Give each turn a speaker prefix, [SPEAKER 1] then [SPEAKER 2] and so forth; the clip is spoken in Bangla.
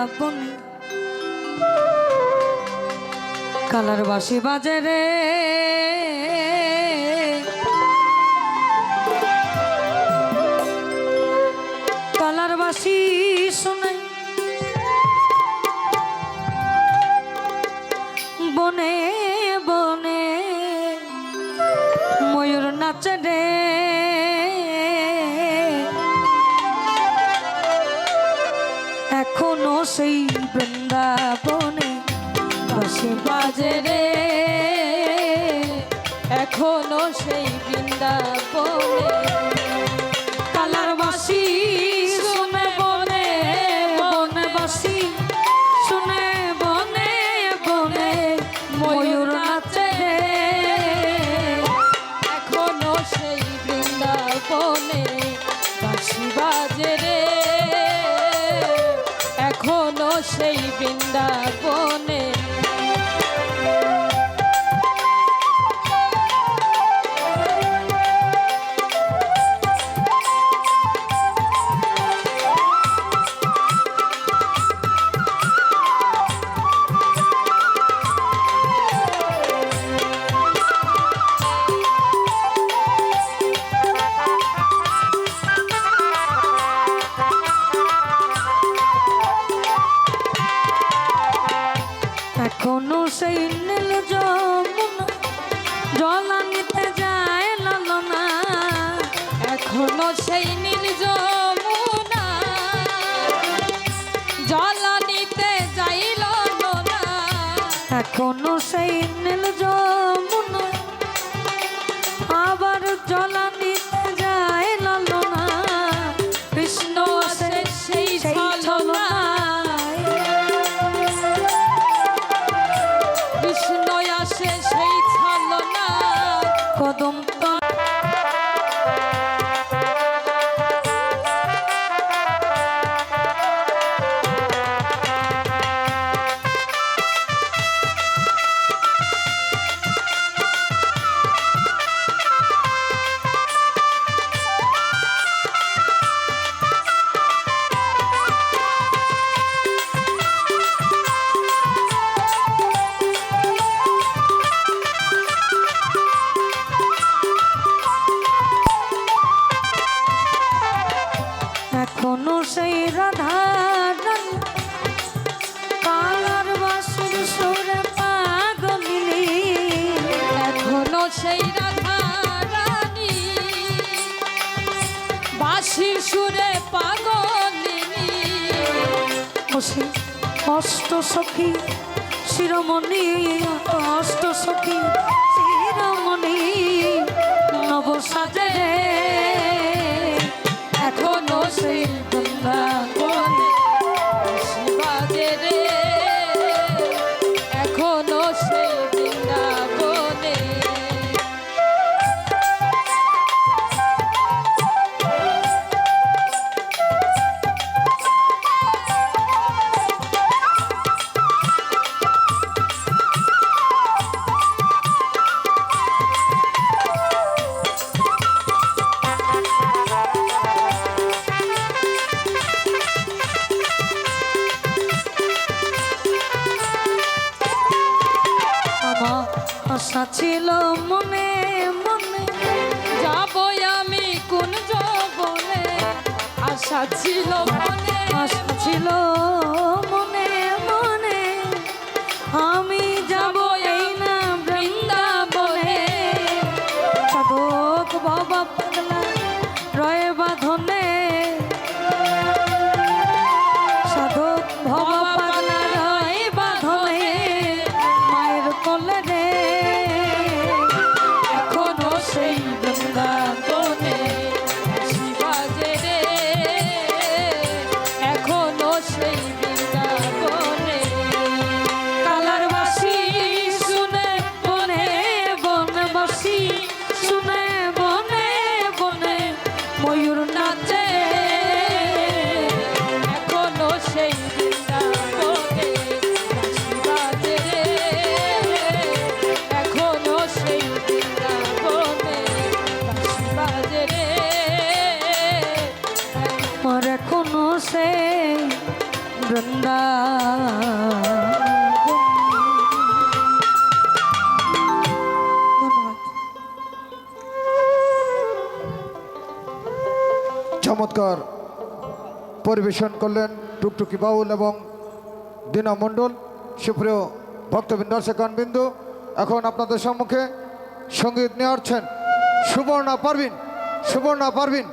[SPEAKER 1] বৃন্দাবনে কালার বাঁশি বাজে রে কালার বাঁশি শোনাই বনে বনে ময়ূর নাচে রে এখনো সেই বৃন্দাবনে বাঁশি বাজে রে
[SPEAKER 2] এখনো সেই বৃন্দাবনে
[SPEAKER 1] কালার বাঁশি শুনে বনে বনে বাঁশি শুনে বনে বনে ময়ূর নাচে রে
[SPEAKER 2] এখনো সেই বৃন্দাবনে বাঁশি বাজে রে এখনো সেই বৃন্দাবনে
[SPEAKER 1] এখনো সেই নীল যমুনা জল আনিতে যায় লালনা
[SPEAKER 2] এখনো সেই নীল যমুনা জল নিতে যাইল না
[SPEAKER 1] এখনো সেই নীল যমুনা আবার জল আনিতে যায় লালনা কৃষ্ণ আসে
[SPEAKER 2] সেই ছলনায় কৃষ্ণ আসে সেই ছলনায়
[SPEAKER 1] কদম এখনো সেই রাধা রানী কালার বাঁশির সুরে পাগলিনী
[SPEAKER 2] এখনো সেই রাধা রানী বাঁশির সুরে পাগলিনী
[SPEAKER 1] বসে অষ্ট সখী শিরোমণি অষ্ট সখী শিরোমণি নব সাজে রে এখনো সেই বৃন্দাবনে
[SPEAKER 2] বাঁশি বাজে রে এখনো সেই বৃন্দাবনে
[SPEAKER 1] আশা ছিল মনে মনে
[SPEAKER 2] যাবো আমি কোন যৌবনে আশা ছিল মনে
[SPEAKER 1] আশা ছিল মনে মনে আমি যাব এই না বৃন্দাবনে সাধক বাবা পাগলা রয়ে বাঁধনে সাধক বাবা পাগলা রয়ে বাঁধনে মায়ের কোলে রে
[SPEAKER 2] এখনো সেই বৃন্দাবনে বাঁশি বাজে রে এখনো সেই বৃন্দাবনে
[SPEAKER 1] ধন্যবাদ।
[SPEAKER 3] চমৎকার পরিবেশন করলেন টুকটুকি বাউল এবং দীনা মণ্ডল। সুপ্রিয় ভক্তবৃন্দ, দর্শকগণবৃন্দ, এখন আপনাদের সম্মুখে সঙ্গীত নিয়ে আসছেন সুবর্ণা পারভিন।